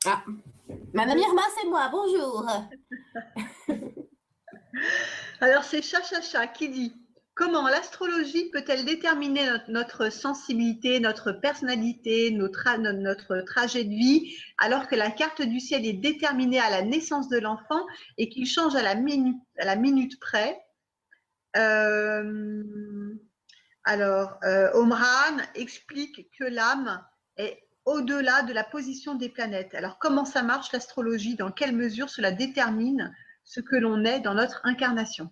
Ah, Madame Irma, c'est moi, bonjour. Alors c'est Chachacha qui dit: «Comment l'astrologie peut-elle déterminer notre sensibilité, notre personnalité, notre trajet de vie, alors que la carte du ciel est déterminée à la naissance de l'enfant et qu'il change à la minute près?» Omran explique que l'âme est au-delà de la position des planètes. Alors comment ça marche l'astrologie? Dans quelle mesure cela détermine ce que l'on est dans notre incarnation?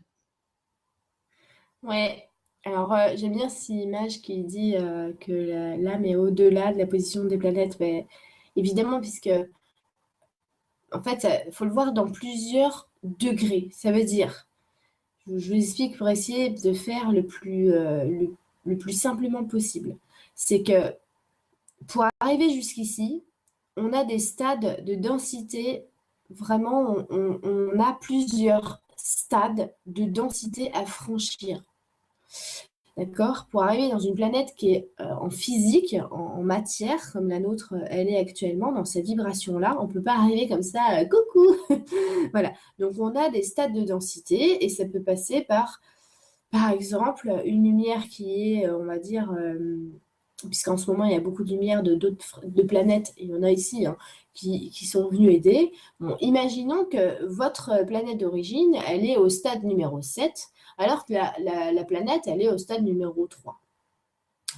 Ouais, alors j'aime bien cette image qui dit que l'âme est au-delà de la position des planètes. Mais évidemment, puisque en fait, il faut le voir dans plusieurs degrés. Ça veut dire, je vous explique pour essayer de faire le plus simplement possible. C'est que pour arriver jusqu'ici, on a des stades de densité. Vraiment, on a plusieurs stades de densité à franchir. D'accord? Pour arriver dans une planète qui est en physique, en matière, comme la nôtre, elle est actuellement, dans cette vibration-là, on ne peut pas arriver comme ça, coucou! Voilà. Donc, on a des stades de densité et ça peut passer par exemple, une lumière qui est, on va dire, puisqu'en ce moment, il y a beaucoup de lumière de planètes, et il y en a ici, hein, qui sont venues aider. Bon, imaginons que votre planète d'origine, elle est au stade numéro 7, alors que la planète, elle est au stade numéro 3.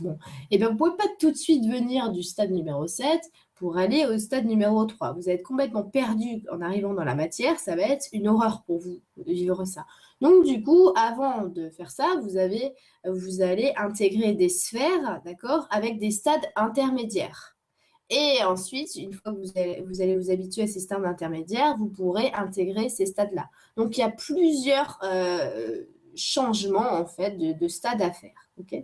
Bon, et bien vous ne pouvez pas tout de suite venir du stade numéro 7 pour aller au stade numéro 3. Vous êtes complètement perdu en arrivant dans la matière, ça va être une horreur pour vous de vivre ça. Donc du coup, avant de faire ça, vous allez intégrer des sphères, d'accord, avec des stades intermédiaires. Et ensuite, une fois que vous allez vous habituer à ces stades intermédiaires, vous pourrez intégrer ces stades-là. Donc, il y a plusieurs changements, en fait, de stades à faire. Ok.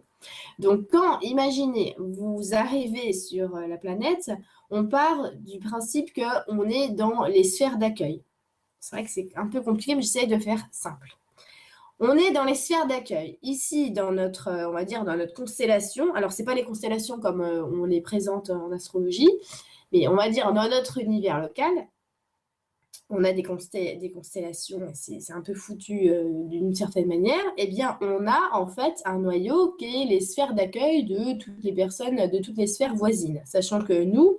Donc, quand, imaginez, vous arrivez sur la planète, on part du principe qu'on est dans les sphères d'accueil. C'est vrai que c'est un peu compliqué, mais j'essaie de faire simple. On est dans les sphères d'accueil. Ici, dans notre, on va dire, dans notre constellation. Alors, c'est pas les constellations comme on les présente en astrologie, mais on va dire dans notre univers local, on a des constellations, c'est un peu foutu d'une certaine manière. Eh bien, on a en fait un noyau qui est les sphères d'accueil de toutes les personnes, de toutes les sphères voisines. Sachant que nous,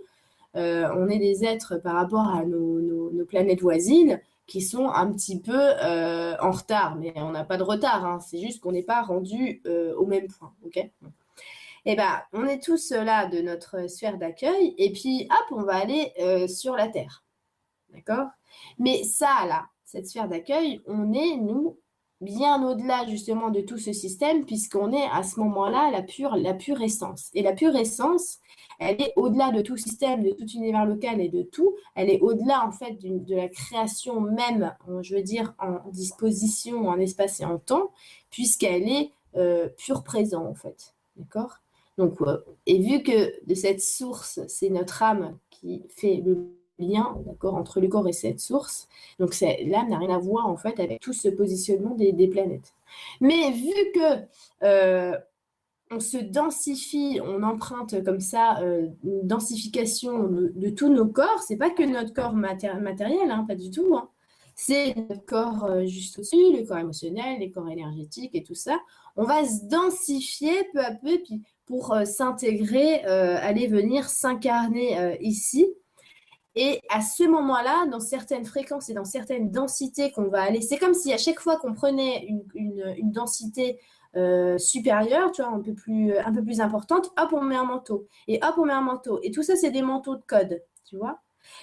on est des êtres par rapport à nos planètes voisines qui sont un petit peu en retard, mais on n'a pas de retard, hein, c'est juste qu'on n'est pas rendu au même point. Ok. Eh ben, on est tous là de notre sphère d'accueil, et puis hop, on va aller sur la Terre. D'accord? Mais ça, là, cette sphère d'accueil, on est, nous, bien au-delà justement de tout ce système, puisqu'on est à ce moment-là la pure essence. Et la pure essence, elle est au-delà de tout système, de tout univers local et de tout. Elle est au-delà, en fait, de la création même, je veux dire, en disposition, en espace et en temps, puisqu'elle est pure présent, en fait. D'accord? Donc, et vu que de cette source, c'est notre âme qui fait le lien, d'accord, entre le corps et cette source. Donc l'âme n'a rien à voir en fait avec tout ce positionnement des planètes. Mais vu que on se densifie, on emprunte comme ça une densification de tous nos corps, c'est pas que notre corps matériel, hein, pas du tout. Hein. C'est notre corps juste au-dessus, le corps émotionnel, les corps énergétiques et tout ça. On va se densifier peu à peu puis pour s'intégrer, aller venir s'incarner ici. Et à ce moment-là, dans certaines fréquences et dans certaines densités qu'on va aller, c'est comme si à chaque fois qu'on prenait une densité supérieure, tu vois, un peu plus importante, hop, on met un manteau. Et hop, on met un manteau. Et tout ça, c'est des manteaux de code, tu vois.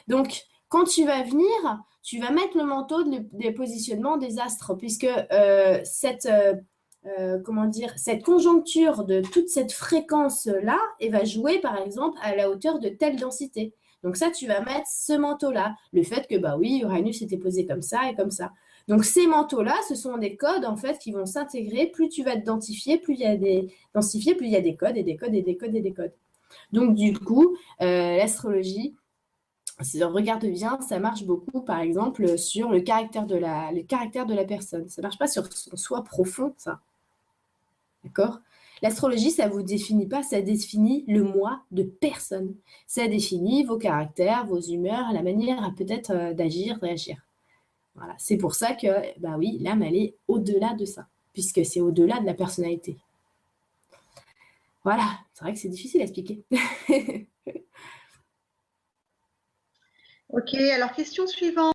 Donc, quand tu vas venir, tu vas mettre le manteau des positionnements des astres, puisque comment dire, cette conjoncture de toute cette fréquence-là, elle va jouer, par exemple, à la hauteur de telle densité. Donc ça, tu vas mettre ce manteau-là. Le fait que, bah oui, Uranus était posé comme ça et comme ça. Donc ces manteaux-là, ce sont des codes, en fait, qui vont s'intégrer. Plus tu vas te densifier, plus il y a des densifiés, plus il y a des codes et des codes et des codes et des codes. Donc du coup, l'astrologie, si on regarde bien, ça marche beaucoup, par exemple, sur le caractère de la personne. Ça ne marche pas sur son soi profond, ça. D'accord? L'astrologie, ça ne vous définit pas, ça définit le moi de personne. Ça définit vos caractères, vos humeurs, la manière peut-être d'agir, réagir. Voilà. C'est pour ça que, bah oui, l'âme, elle est au-delà de ça, puisque c'est au-delà de la personnalité. Voilà, c'est vrai que c'est difficile à expliquer. Ok, alors question suivante.